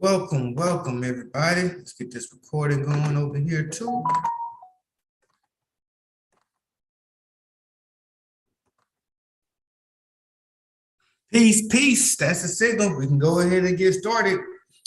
Welcome everybody. Let's get this recording going over here too. Peace. That's the signal. We can go ahead and get started.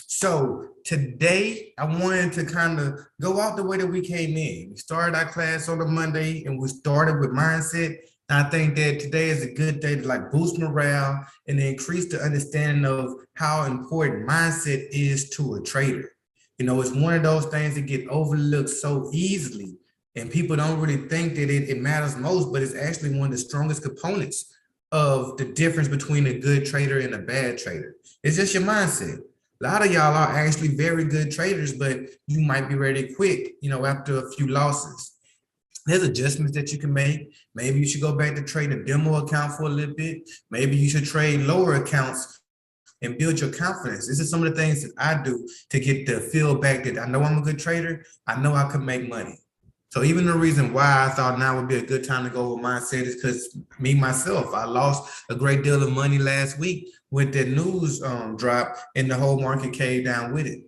So today I wanted to kind of go out the way that we came in. We started our class on a Monday and we started with mindset. I think that today is a good day to boost morale and increase the understanding of how important mindset is to a trader. You know, it's one of those things that get overlooked so easily and people don't really think that it matters most, but it's actually one of the strongest components of the difference between a good trader and a bad trader. It's just your mindset. A lot of y'all are actually very good traders, but you might be ready to quit, after a few losses. There's adjustments that you can make. Maybe you should go back to trade a demo account for a little bit. Maybe you should trade lower accounts and build your confidence. This is some of the things that I do to get the feel back that I know I'm a good trader. I know I can make money. So even the reason why I thought now would be a good time to go with mindset is because myself, I lost a great deal of money last week with the news drop and the whole market came down with it.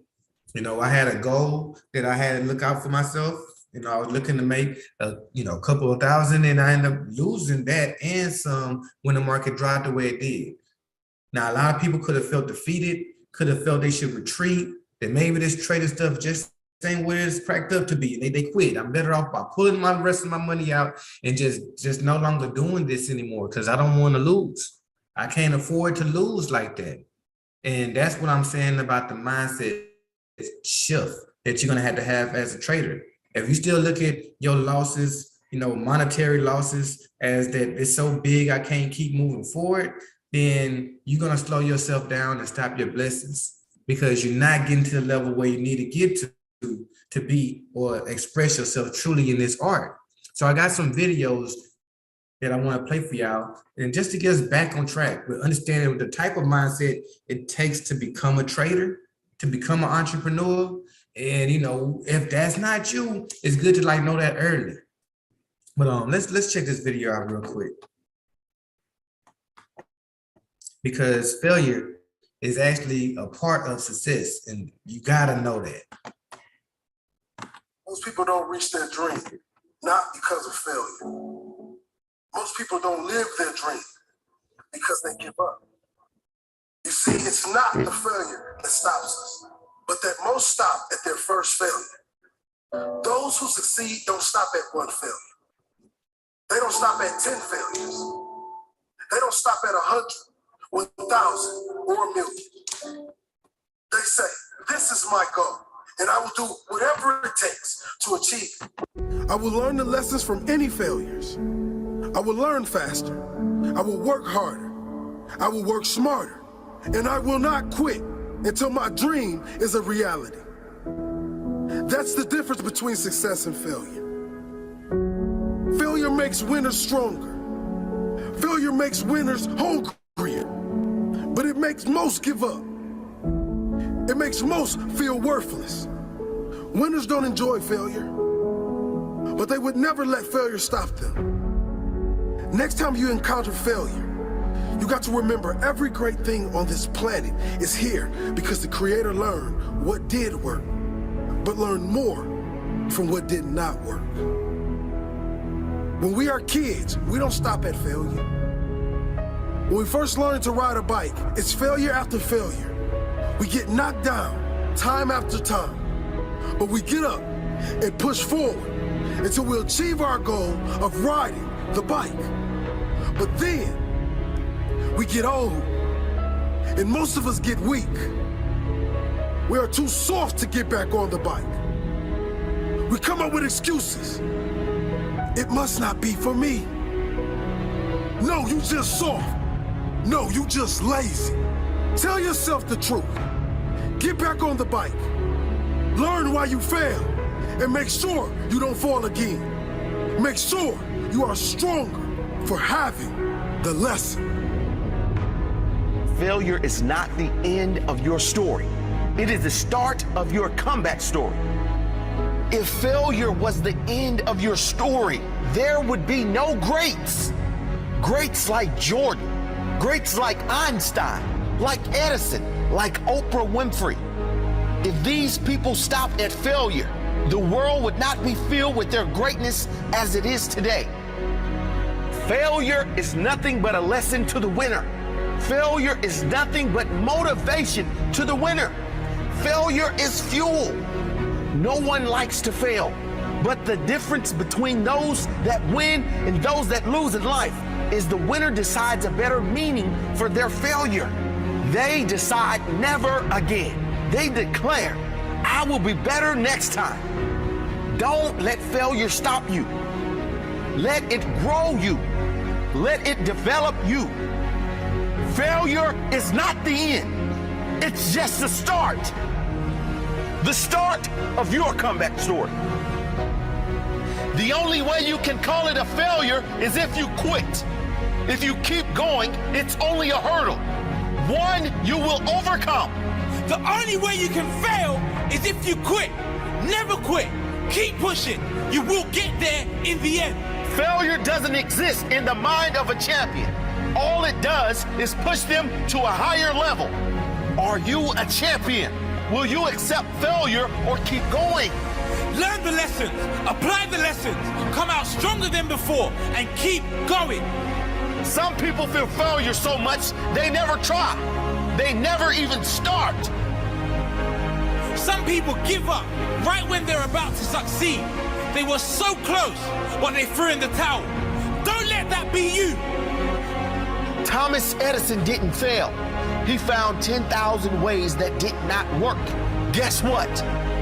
I had a goal that I had to look out for myself. I was looking to make a couple of thousand and I ended up losing that and some when the market dropped the way it did. Now, a lot of people could have felt defeated, could have felt they should retreat, that maybe this trader stuff just ain't what it's cracked up to be. They quit. I'm better off by pulling my rest of my money out and just no longer doing this anymore because I don't want to lose. I can't afford to lose like that. And that's what I'm saying about the mindset shift that you're going to have as a trader. If you still look at your losses, monetary losses as that it's so big, I can't keep moving forward, then you're going to slow yourself down and stop your blessings because you're not getting to the level where you need to get to be or express yourself truly in this art. So I got some videos that I want to play for y'all and just to get us back on track with understanding the type of mindset it takes to become a trader, to become an entrepreneur. And if that's not you, it's good to know that early. But let's check this video out real quick. Because failure is actually a part of success, and you gotta know that. Most people don't reach their dream, not because of failure. Most people don't live their dream because they give up. You see, it's not the failure that stops us, but that most stop at their first failure. Those who succeed don't stop at one failure. They don't stop at 10 failures. They don't stop at 100, 1,000, or a million. They say, this is my goal, and I will do whatever it takes to achieve it. I will learn the lessons from any failures. I will learn faster. I will work harder. I will work smarter. And I will not quit until my dream is a reality. That's the difference between success and failure. Failure makes winners stronger. Failure makes winners hungrier. But it makes most give up. It makes most feel worthless. Winners don't enjoy failure, but they would never let failure stop them. Next time you encounter failure, you got to remember every great thing on this planet is here because the Creator learned what did work, but learned more from what did not work. When we are kids, we don't stop at failure. When we first learn to ride a bike, it's failure after failure. We get knocked down time after time, but we get up and push forward until we achieve our goal of riding the bike. But then we get old and most of us get weak. We are too soft to get back on the bike. We come up with excuses. It must not be for me. No, you just soft. No, you just lazy. Tell yourself the truth. Get back on the bike. Learn why you failed and make sure you don't fall again. Make sure you are stronger for having the lesson. Failure is not the end of your story. It is the start of your comeback story. If failure was the end of your story, there would be no greats. Greats like Jordan, greats like Einstein, like Edison, like Oprah Winfrey. If these people stopped at failure, the world would not be filled with their greatness as it is today. Failure is nothing but a lesson to the winner. Failure is nothing but motivation to the winner. Failure is fuel. No one likes to fail, but the difference between those that win and those that lose in life is the winner decides a better meaning for their failure. They decide never again. They declare, I will be better next time. Don't let failure stop you. Let it grow you. Let it develop you. Failure is not the end. It's just the start. The start of your comeback story. The only way you can call it a failure is if you quit. If you keep going, it's only a hurdle. One you will overcome. The only way you can fail is if you quit. Never quit. Keep pushing. You will get there in the end. Failure doesn't exist in the mind of a champion. All it does is push them to a higher level. Are you a champion? Will you accept failure or keep going? Learn the lessons, apply the lessons, come out stronger than before, and keep going. Some people fear failure so much they never try. They never even start. Some people give up right when they're about to succeed. They were so close, but they threw in the towel. Don't let that be you. Thomas Edison didn't fail. He found 10,000 ways that did not work. Guess what?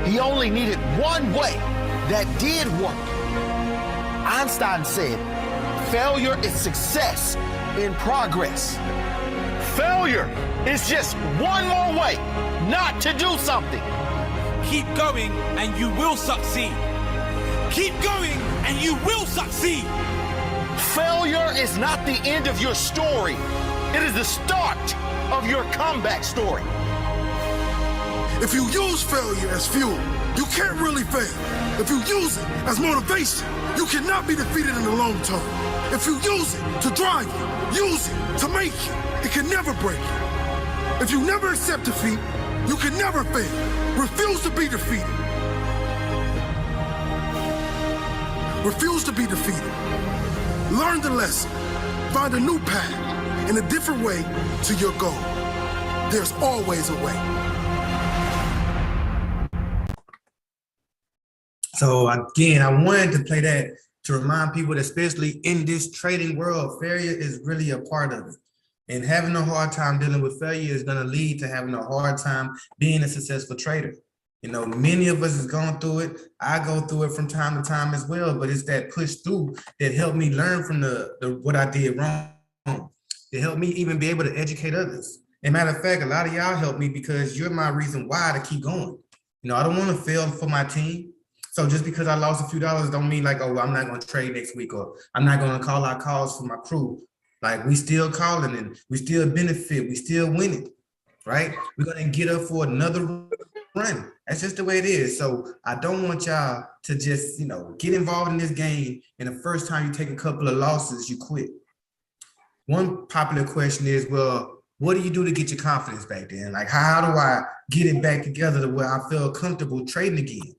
He only needed one way that did work. Einstein said, failure is success in progress. Failure is just one more way not to do something. Keep going and you will succeed. Keep going and you will succeed. Failure is not the end of your story. It is the start of your comeback story. If you use failure as fuel, you can't really fail. If you use it as motivation, you cannot be defeated in the long term. If you use it to drive you, use it to make you, it can never break you. If you never accept defeat, you can never fail. Refuse to be defeated. Refuse to be defeated. Learn the lesson. Find a new path and a different way to your goal. There's always a way. So again, I wanted to play that to remind people that especially in this trading world, failure is really a part of it. And having a hard time dealing with failure is going to lead to having a hard time being a successful trader. You know, many of us has gone through it. I go through it from time to time as well, but it's that push through that helped me learn from the what I did wrong. It helped me even be able to educate others. And matter of fact, a lot of y'all helped me because you're my reason why to keep going. You know, I don't want to fail for my team. So just because I lost a few dollars don't mean like, oh, I'm not going to trade next week, or I'm not going to call out calls for my crew. Like, we still calling and we still benefit. We still winning, right? We're going to get up for another run. That's just the way it is. So I don't want y'all to just, you know, get involved in this game and the first time you take a couple of losses, you quit. One popular question is, well, what do you do to get your confidence back then? Like, how do I get it back together to where I feel comfortable trading again?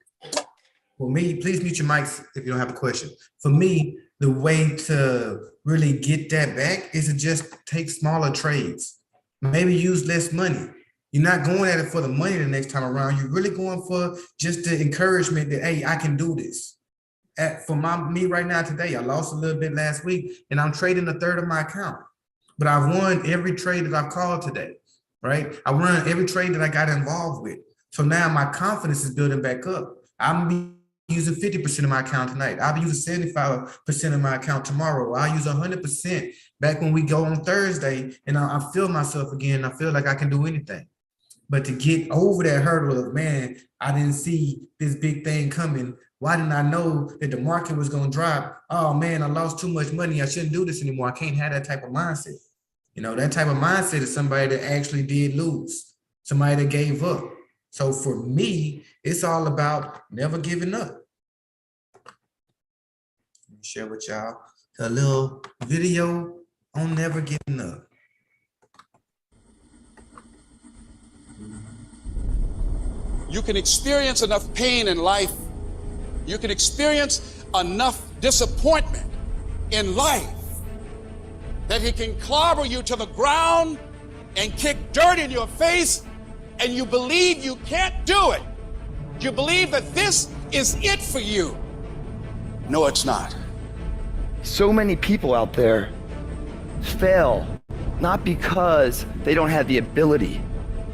For me, please mute your mics if you don't have a question. For me, the way to really get that back is to just take smaller trades. Maybe use less money. You're not going at it for the money the next time around. You're really going for just the encouragement that, hey, I can do this. For me right now today, I lost a little bit last week and I'm trading a third of my account. But I've won every trade that I've called today, right? I won every trade that I got involved with. So now my confidence is building back up. I'm using 50% of my account tonight. I'll be using 75% of my account tomorrow. I'll use 100% back when we go on Thursday, and I feel myself again. I feel like I can do anything. But to get over that hurdle of, man, I didn't see this big thing coming. Why didn't I know that the market was going to drop? Oh, man, I lost too much money. I shouldn't do this anymore. I can't have that type of mindset. You know, that type of mindset is somebody that actually did lose, somebody that gave up. So for me, it's all about never giving up. Let me share with y'all a little video on never giving up. You can experience enough pain in life. You can experience enough disappointment in life that he can clobber you to the ground and kick dirt in your face, and you believe you can't do it. You believe that this is it for you. No, it's not. So many people out there fail, not because they don't have the ability.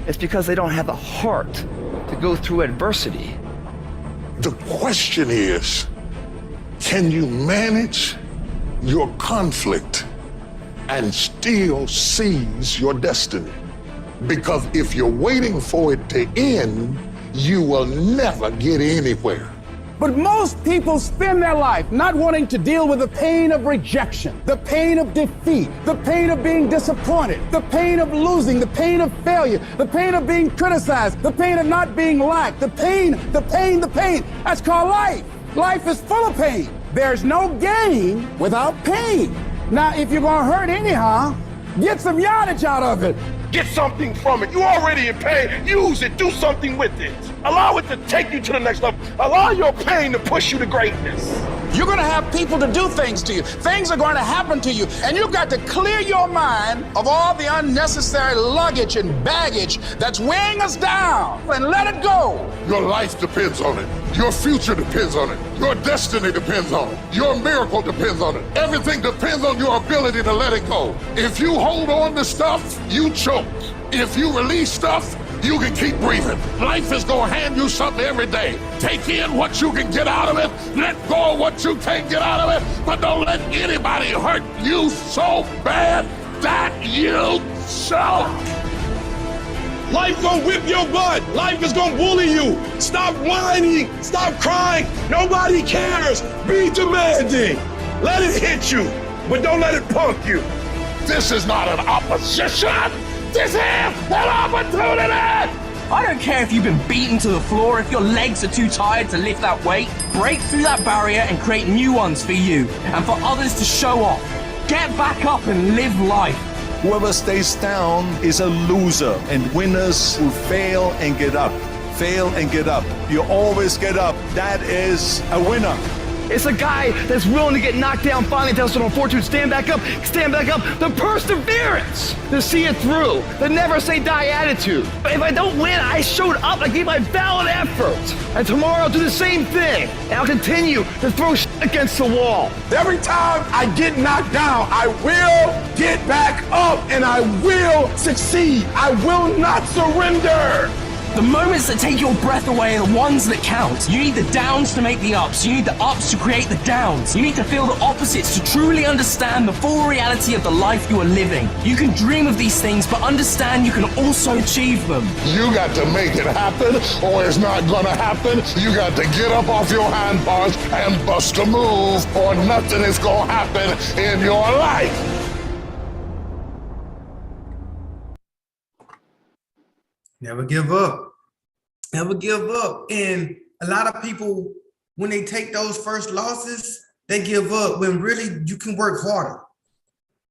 It's because they don't have the heart to go through adversity. The question is, can you manage your conflict and still seize your destiny? Because if you're waiting for it to end, you will never get anywhere. But most people spend their life not wanting to deal with the pain of rejection, the pain of defeat, the pain of being disappointed, the pain of losing, the pain of failure, the pain of being criticized, the pain of not being liked, the pain. That's called life. Life is full of pain. There's no gain without pain. Now, if you're gonna hurt anyhow, get some yardage out of it. Get something from it. You're already in pain. Use it. Do something with it. Allow it to take you to the next level. Allow your pain to push you to greatness. You're gonna have people to do things to you. Things are going to happen to you. And you've got to clear your mind of all the unnecessary luggage and baggage that's weighing us down and let it go. Your life depends on it. Your future depends on it. Your destiny depends on it. Your miracle depends on it. Everything depends on your ability to let it go. If you hold on to stuff, you choke. If you release stuff, you can keep breathing. Life is gonna hand you something every day. Take in what you can get out of it, let go of what you can't get out of it, but don't let anybody hurt you so bad that you choke. Life gonna whip your butt. Life is gonna bully you. Stop whining. Stop crying. Nobody cares. Be demanding. Let it hit you, but don't let it punk you. This is not an opposition. This is an opportunity. I don't care if you've been beaten to the floor, if your legs are too tired to lift that weight. Break through that barrier and create new ones for you and for others to show off. Get back up and live life. Whoever stays down is a loser, and winners will fail and get up. Fail and get up. You always get up. That is a winner. It's a guy that's willing to get knocked down, finally tells someone fortune, stand back up, the perseverance to see it through, the never say die attitude. But if I don't win, I showed up, I gave my valid effort. And tomorrow I'll do the same thing, and I'll continue to throw shit against the wall. Every time I get knocked down, I will get back up and I will succeed. I will not surrender. The moments that take your breath away are the ones that count. You need the downs to make the ups. You need the ups to create the downs. You need to feel the opposites to truly understand the full reality of the life you are living. You can dream of these things, but understand you can also achieve them. You got to make it happen, or it's not gonna happen. You got to get up off your hind parts and bust a move, or nothing is gonna happen in your life. Never give up. Never give up. And a lot of people, when they take those first losses, they give up when really you can work harder.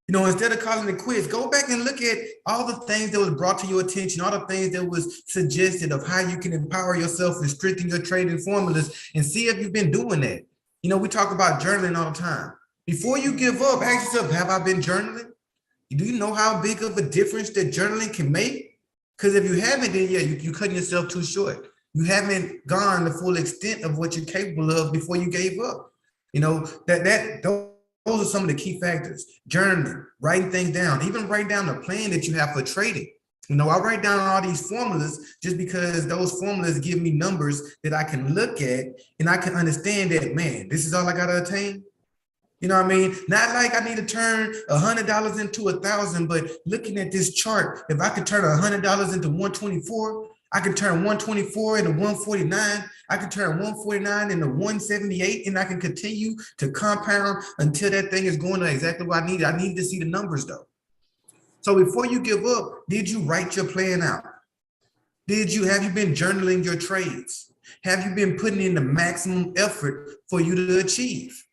You know, instead of calling it quits, go back and look at all the things that was brought to your attention, all the things that was suggested of how you can empower yourself and strengthen your trading formulas, and see if you've been doing that. You know, we talk about journaling all the time. Before you give up, ask yourself, have I been journaling? Do you know how big of a difference that journaling can make? Because if you haven't, then yeah, you're cutting yourself too short. You haven't gone the full extent of what you're capable of before you gave up. You know, those are some of the key factors. Journaling, writing things down, even write down the plan that you have for trading. You know, I write down all these formulas just because those formulas give me numbers that I can look at and I can understand that, man, this is all I got to attain. You know what I mean? Not like I need to turn $100 into 1,000, but looking at this chart, if I could turn $100 into 124, I could turn 124 into 149. I could turn 149 into 178, and I can continue to compound until that thing is going to exactly what I need. I need to see the numbers though. So before you give up, did you write your plan out? Have you been journaling your trades? Have you been putting in the maximum effort for you to achieve?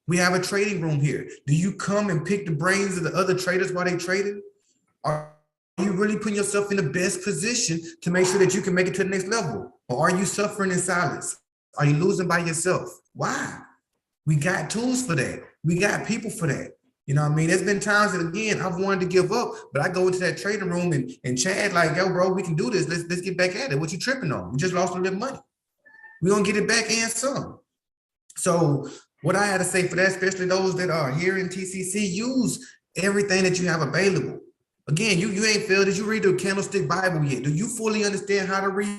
We have a trading room here. Do you come and pick the brains of the other traders while they trading? Are you really putting yourself in the best position to make sure that you can make it to the next level? Or are you suffering in silence? Are you losing by yourself? Why? We got tools for that. We got people for that. You know what I mean? There's been times that, again, I've wanted to give up, but I go into that trading room and Chad like, yo, bro, we can do this. Let's get back at it. What you tripping on? We just lost a little money. We're going to get it back and some. So what I had to say for that, especially those that are here in TCC, use everything that you have available. Again, you ain't failed. Did you read the Candlestick Bible yet? Do you fully understand how to read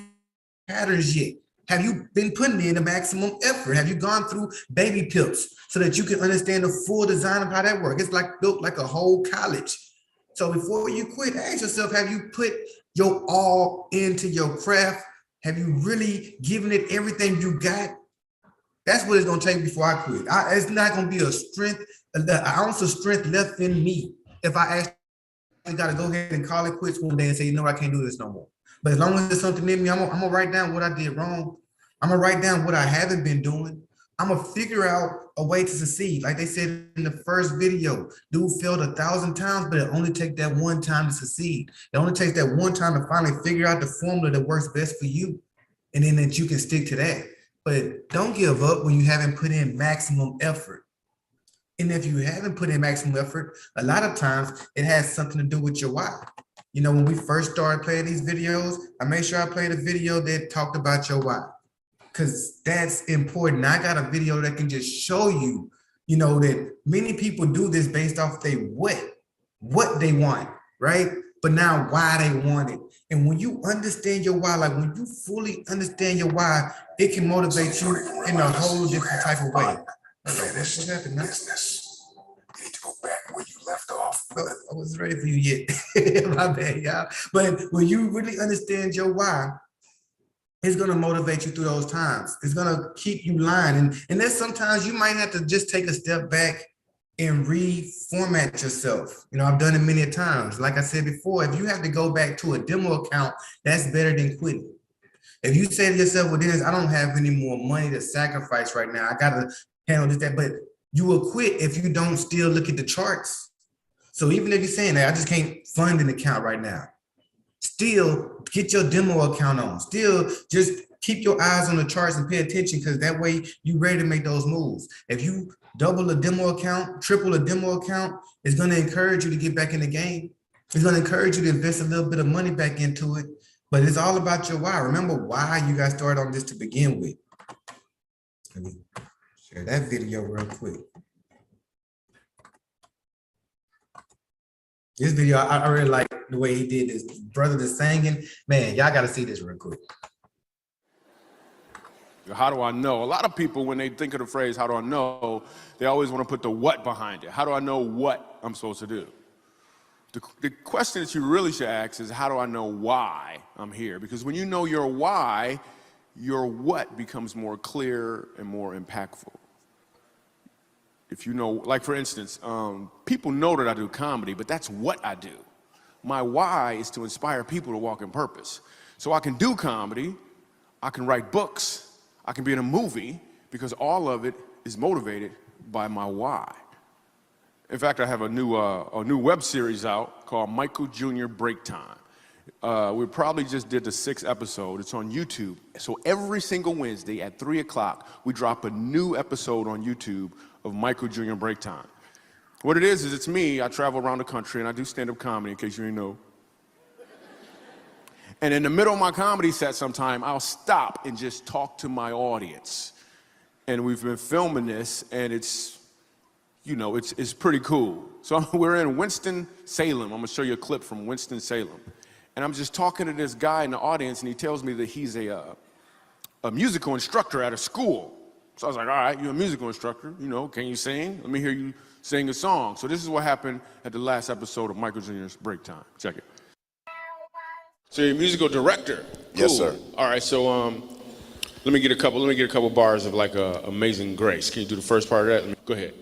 patterns yet? Have you been putting in the maximum effort? Have you gone through baby pips so that you can understand the full design of how that works? It's like built like a whole college. So before you quit, ask yourself, have you put your all into your craft? Have you really given it everything you got? That's what it's gonna take before I quit. It's not gonna be an ounce of strength left in me if I actually gotta go ahead and call it quits one day and say, you know, I can't do this no more. But as long as there's something in me, I'm gonna write down what I did wrong. I'm gonna write down what I haven't been doing. I'm gonna figure out a way to succeed. Like they said in the first video, dude failed 1,000 times, but it only takes that one time to succeed. It only takes that one time to finally figure out the formula that works best for you. And then that you can stick to that. But don't give up when you haven't put in maximum effort. And if you haven't put in maximum effort, a lot of times it has something to do with your why. You know, when we first started playing these videos, I made sure I played a video that talked about your why, because that's important. I got a video that can just show you, you know, that many people do this based off they what they want, right? But now why they want it. And when you understand your why, like when you fully understand your why, it can motivate you in a whole different type of way. What happened? You need to go back where you left off. I wasn't ready for you yet. My bad, y'all. But when you really understand your why, it's gonna motivate you through those times. It's gonna keep you lying. And then sometimes you might have to just take a step back and reformat yourself. You know, I've done it many times. Like I said before, if you have to go back to a demo account, that's better than quitting. If you say to yourself, well, Dennis, I don't have any more money to sacrifice right now. I gotta handle this, that, but you will quit if you don't still look at the charts. So even if you're saying that I just can't fund an account right now, still get your demo account on. Still just keep your eyes on the charts and pay attention, because that way you're ready to make those moves. If you double a demo account, triple a demo account, it's going to encourage you to get back in the game. It's going to encourage you to invest a little bit of money back into it. But it's all about your why. Remember why you got started on this to begin with. Let me share that video real quick. This video, I really like the way he did this. Brother that's singing, man, y'all got to see this real quick. How do I know? A lot of people, when they think of the phrase, how do I know, they always want to put the what behind it. How do I know what I'm supposed to do? The question that you really should ask is, how do I know why I'm here? Because when you know your why, your what becomes more clear and more impactful. If you know, like for instance, people know that I do comedy, but that's what I do. My why is to inspire people to walk in purpose. So I can do comedy, I can write books, I can be in a movie, because all of it is motivated by my why. In fact, I have a new web series out called Michael Jr. Break Time. We probably just did the 6th episode. It's on YouTube. So every single Wednesday at 3 o'clock, we drop a new episode on YouTube of Michael Jr. Break Time. What it is it's me. I travel around the country and I do stand-up comedy, in case you didn't know. And in the middle of my comedy set sometime, I'll stop and just talk to my audience. And we've been filming this, and it's, you know, it's pretty cool. So we're in Winston-Salem. I'm gonna show you a clip from Winston-Salem. And I'm just talking to this guy in the audience, and he tells me that he's a musical instructor at a school. So I was like, all right, you're a musical instructor, you know, can you sing? Let me hear you sing a song. So this is what happened at the last episode of Michael Jr.'s Break Time. Check it. So you're a musical director? Cool. Yes, sir. All right, so let me get a couple bars of like Amazing Grace. Can you do the first part of that? Go ahead.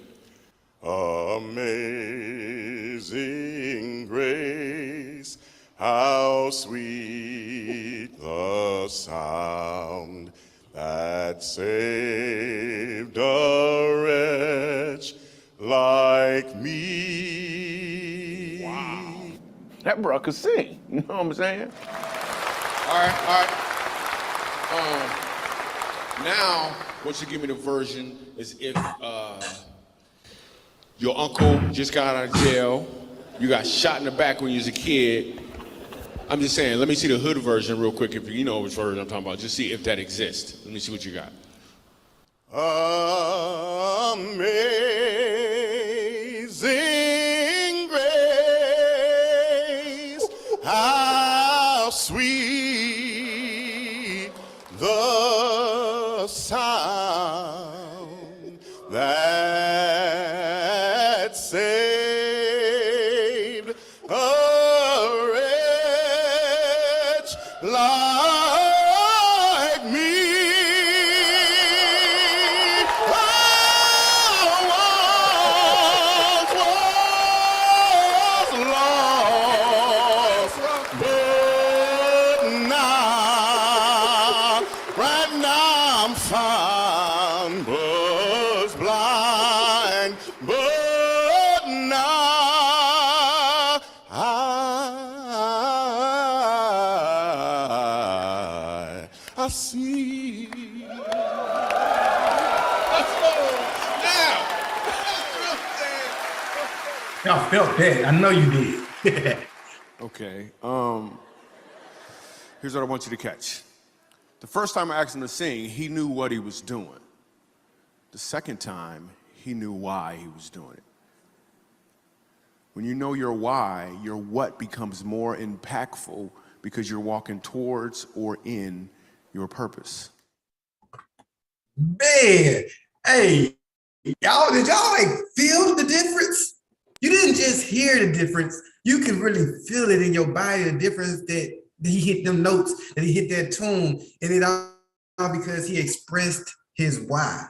Amazing grace, how sweet the sound that saved a wretch like me. Wow. That bro could sing. You know what I'm saying? All right. Now, what you give me the version is if your uncle just got out of jail, you got shot in the back when you was a kid. I'm just saying, let me see the hood version real quick, if you know which version I'm talking about. Just see if that exists. Let me see what you got. Amazing grace, how sweet the sound that saved a wretch like me. I once was lost, but now, right now I'm found, was blind, but now I see. Y'all felt that. I know you did. Okay. Here's what I want you to catch. The first time I asked him to sing, he knew what he was doing. The second time, he knew why he was doing it. When you know your why, your what becomes more impactful because you're walking towards or in your purpose. Man, hey, y'all, did y'all like feel the difference? You didn't just hear the difference. You can really feel it in your body, the difference that he hit them notes, that he hit that tune, and it all because he expressed his why.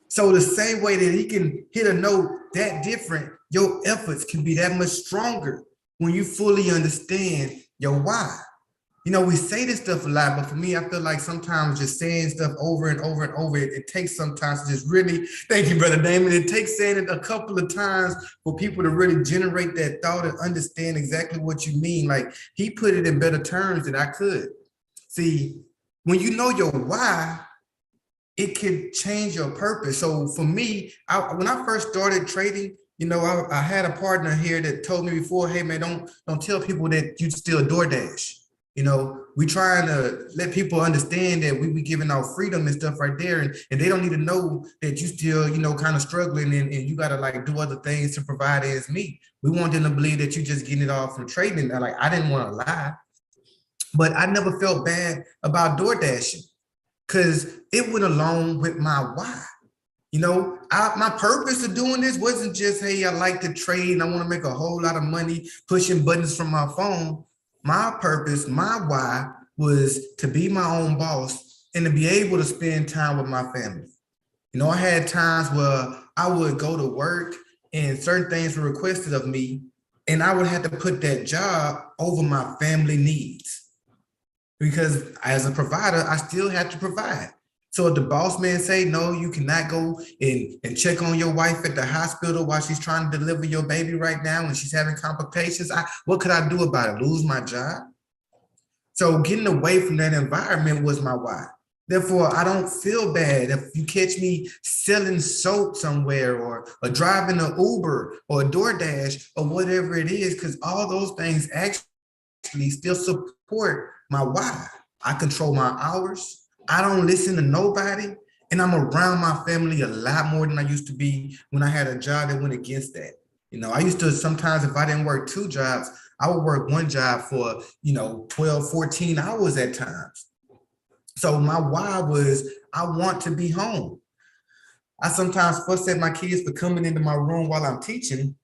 So the same way that he can hit a note that different, your efforts can be that much stronger when you fully understand your why. You know, we say this stuff a lot, but for me, I feel like sometimes just saying stuff over and over and over, it takes sometimes to just really, thank you, Brother Damon, it takes saying it a couple of times for people to really generate that thought and understand exactly what you mean. Like, he put it in better terms than I could. See, when you know your why, it can change your purpose. So for me, when I first started trading, you know, I had a partner here that told me before, hey man, don't tell people that you still DoorDash. You know, we trying to let people understand that we be giving out freedom and stuff right there, and they don't need to know that you still, you know, kind of struggling and you got to like do other things to provide as me. We want them to believe that you just getting it all from trading. Like, I didn't want to lie, but I never felt bad about DoorDashing because it went along with my why. You know, my purpose of doing this wasn't just, hey, I like to trade and I want to make a whole lot of money pushing buttons from my phone. My purpose, my why was to be my own boss and to be able to spend time with my family. You know, I had times where I would go to work and certain things were requested of me, and I would have to put that job over my family needs. Because as a provider, I still have to provide. So if the boss man say, no, you cannot go and check on your wife at the hospital while she's trying to deliver your baby right now and she's having complications, what could I do about it? Lose my job? So getting away from that environment was my why. Therefore, I don't feel bad if you catch me selling soap somewhere or driving an Uber or a DoorDash or whatever it is, because all those things actually still support my why. I control my hours. I don't listen to nobody, and I'm around my family a lot more than I used to be when I had a job that went against that. You know, I used to sometimes, if I didn't work 2 jobs, I would work 1 job for, 12, 14 hours at times. So my why was, I want to be home. I sometimes fuss at my kids for coming into my room while I'm teaching,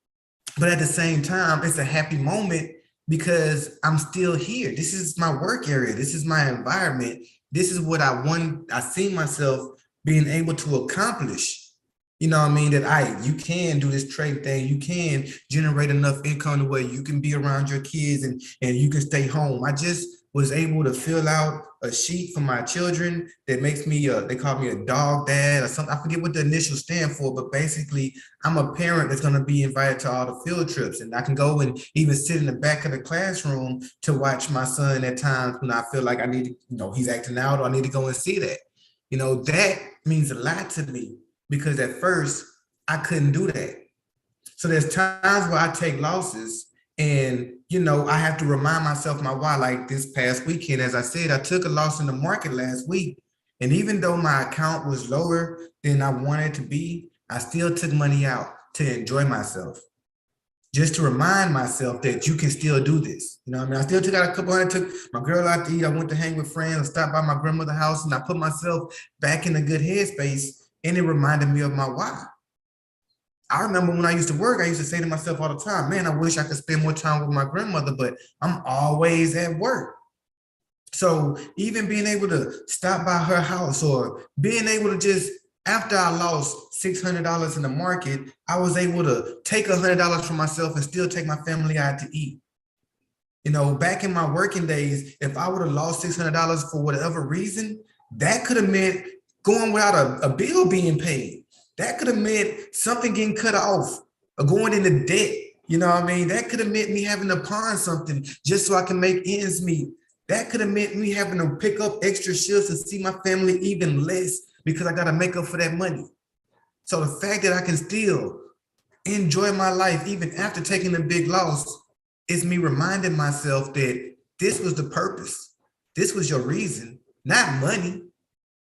but at the same time, it's a happy moment because I'm still here. This is my work area. This is my environment. This is what I see myself being able to accomplish. You know what I mean? That you can do this trade thing. You can generate enough income to where you can be around your kids and you can stay home. I just was able to fill out a sheet for my children that makes me, they call me a dog dad or something. I forget what the initials stand for, but basically I'm a parent that's gonna be invited to all the field trips, and I can go and even sit in the back of the classroom to watch my son at times when I feel like I need to, he's acting out, or I need to go and see that. That means a lot to me, because at first I couldn't do that. So there's times where I take losses and, I have to remind myself my why. Like this past weekend, as I said, I took a loss in the market last week. And even though my account was lower than I wanted to be, I still took money out to enjoy myself. Just to remind myself that you can still do this. I still took out a couple hundred, took my girl out to eat. I went to hang with friends, I stopped by my grandmother's house, and I put myself back in a good headspace. And it reminded me of my why. I remember when I used to work, I used to say to myself all the time, man, I wish I could spend more time with my grandmother, but I'm always at work. So even being able to stop by her house, or being able to just, after I lost $600 in the market, I was able to take $100 for myself and still take my family out to eat. Back in my working days, if I would have lost $600 for whatever reason, that could have meant going without a bill being paid. That could have meant something getting cut off or going into debt. That could have meant me having to pawn something just so I can make ends meet. That could have meant me having to pick up extra shifts and see my family even less because I got to make up for that money. So the fact that I can still enjoy my life even after taking a big loss is me reminding myself that this was the purpose. This was your reason, not money.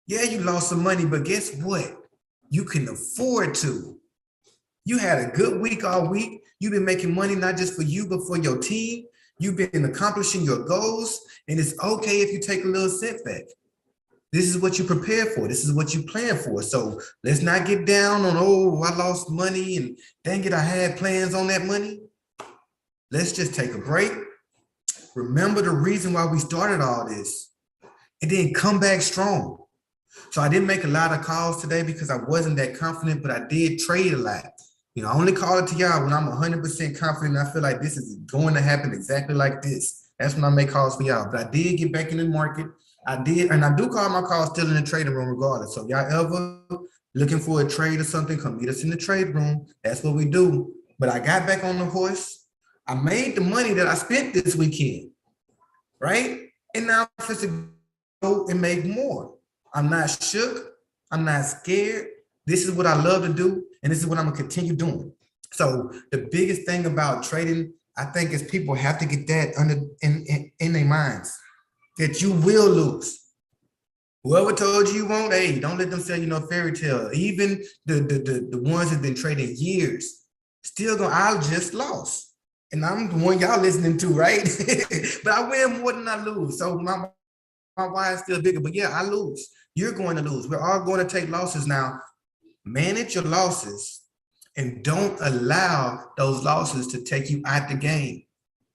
Yeah, you lost some money, but guess what? You can afford to. You had a good week all week. You've been making money, not just for you, but for your team. You've been accomplishing your goals, and it's okay if you take a little setback. This is what you prepare for. This is what you plan for. So let's not get down on, oh, I lost money and dang it, I had plans on that money. Let's just take a break. Remember the reason why we started all this, and then come back strong. So I didn't make a lot of calls today because I wasn't that confident, but I did trade a lot. I only call it to y'all when I'm 100% confident and I feel like this is going to happen exactly like this. That's when I make calls for y'all. But I did get back in the market. I did, and I do call my calls still in the trading room regardless. So if y'all ever looking for a trade or something, come meet us in the trade room. That's what we do. But I got back on the horse. I made the money that I spent this weekend, right? And now I'm supposed to go and make more. I'm not shook. I'm not scared. This is what I love to do, and this is what I'm gonna continue doing. So the biggest thing about trading, I think, is people have to get that in their minds, that you will lose. Whoever told you won't, hey, don't let them sell you no fairy tale. Even the ones that've been trading years, still going, I just lost. And I'm the one y'all listening to, right? But I win more than I lose. So my why is still bigger, but yeah, I lose. You're going to lose. We're all going to take losses now. Manage your losses and don't allow those losses to take you out the game.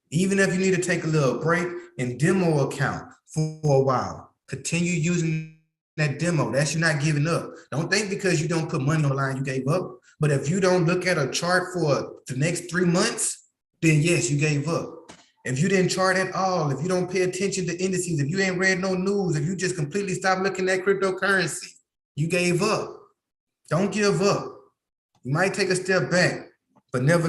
Even if you need to take a little break and demo account for a while, continue using that demo. That's you not giving up. Don't think because you don't put money on the line, you gave up. But if you don't look at a chart for the next 3 months, then yes, you gave up. If you didn't chart at all, if you don't pay attention to indices, if you ain't read no news, if you just completely stopped looking at cryptocurrency, you gave up. Don't give up. You might take a step back, but never